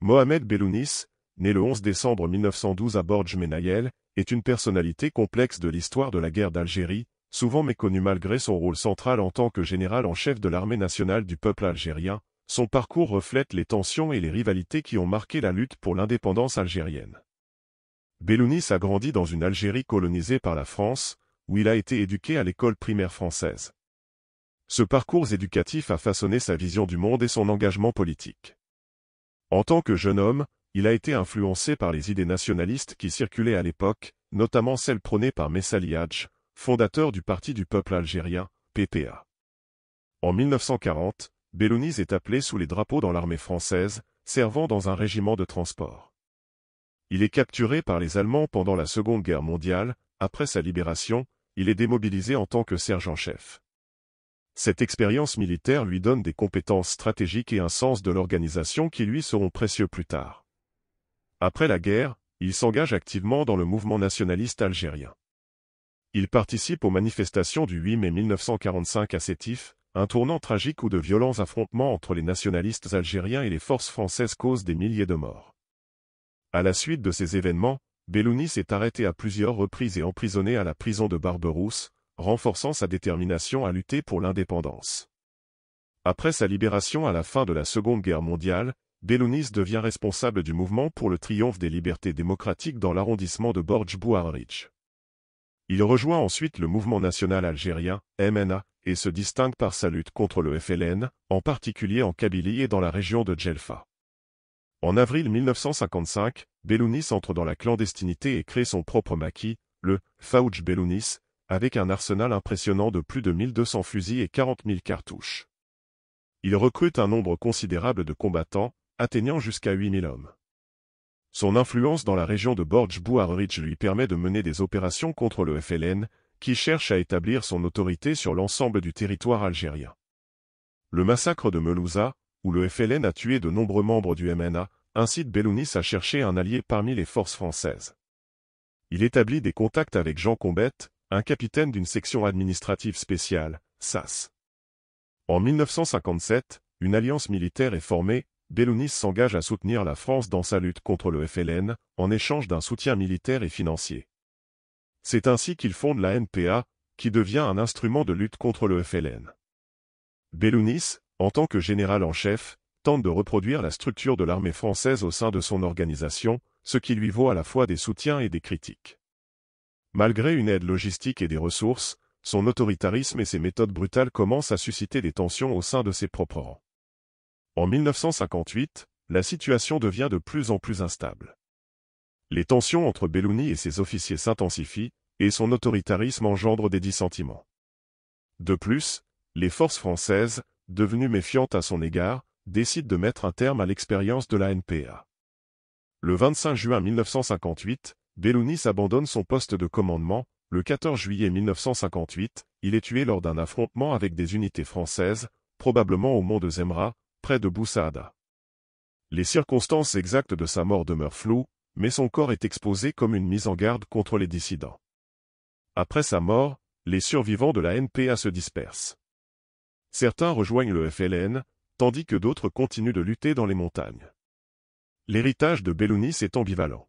Mohamed Bellounis, né le 11 décembre 1912 à Borj Menayel, est une personnalité complexe de l'histoire de la guerre d'Algérie, souvent méconnu malgré son rôle central en tant que général en chef de l'armée nationale du peuple algérien. Son parcours reflète les tensions et les rivalités qui ont marqué la lutte pour l'indépendance algérienne. Bellounis a grandi dans une Algérie colonisée par la France, où il a été éduqué à l'école primaire française. Ce parcours éducatif a façonné sa vision du monde et son engagement politique. En tant que jeune homme, il a été influencé par les idées nationalistes qui circulaient à l'époque, notamment celles prônées par Messali Hadj, fondateur du Parti du peuple algérien, PPA. En 1940, Bellounis est appelé sous les drapeaux dans l'armée française, servant dans un régiment de transport. Il est capturé par les Allemands pendant la Seconde Guerre mondiale. Après sa libération, il est démobilisé en tant que sergent-chef. Cette expérience militaire lui donne des compétences stratégiques et un sens de l'organisation qui lui seront précieux plus tard. Après la guerre, il s'engage activement dans le mouvement nationaliste algérien. Il participe aux manifestations du 8 mai 1945 à Sétif, un tournant tragique où de violents affrontements entre les nationalistes algériens et les forces françaises causent des milliers de morts. À la suite de ces événements, Bellounis est arrêté à plusieurs reprises et emprisonné à la prison de Barberousse, renforçant sa détermination à lutter pour l'indépendance. Après sa libération à la fin de la Seconde Guerre mondiale, Bellounis devient responsable du mouvement pour le triomphe des libertés démocratiques dans l'arrondissement de Borj Bouarridj. Il rejoint ensuite le mouvement national algérien, MNA, et se distingue par sa lutte contre le FLN, en particulier en Kabylie et dans la région de Djelfa. En avril 1955, Bellounis entre dans la clandestinité et crée son propre maquis, le Fauj Bellounis, avec un arsenal impressionnant de plus de 1200 fusils et 40 000 cartouches. Il recrute un nombre considérable de combattants, atteignant jusqu'à 8000 hommes. Son influence dans la région de Borj Bouarridj lui permet de mener des opérations contre le FLN, qui cherche à établir son autorité sur l'ensemble du territoire algérien. Le massacre de Melouza, où le FLN a tué de nombreux membres du MNA, incite Bellounis à chercher un allié parmi les forces françaises. Il établit des contacts avec Jean Combette, un capitaine d'une section administrative spéciale, SAS. En 1957, une alliance militaire est formée. Bellounis s'engage à soutenir la France dans sa lutte contre le FLN, en échange d'un soutien militaire et financier. C'est ainsi qu'il fonde la NPA, qui devient un instrument de lutte contre le FLN. Bellounis, en tant que général en chef, tente de reproduire la structure de l'armée française au sein de son organisation, ce qui lui vaut à la fois des soutiens et des critiques. Malgré une aide logistique et des ressources, son autoritarisme et ses méthodes brutales commencent à susciter des tensions au sein de ses propres rangs. En 1958, la situation devient de plus en plus instable. Les tensions entre Bellounis et ses officiers s'intensifient, et son autoritarisme engendre des dissentiments. De plus, les forces françaises, devenues méfiantes à son égard, décident de mettre un terme à l'expérience de la NPA. Le 25 juin 1958, Bellounis abandonne son poste de commandement. Le 14 juillet 1958, il est tué lors d'un affrontement avec des unités françaises, probablement au mont de Zemra, près de Boussaada. Les circonstances exactes de sa mort demeurent floues, mais son corps est exposé comme une mise en garde contre les dissidents. Après sa mort, les survivants de la NPA se dispersent. Certains rejoignent le FLN, tandis que d'autres continuent de lutter dans les montagnes. L'héritage de Bellounis est ambivalent.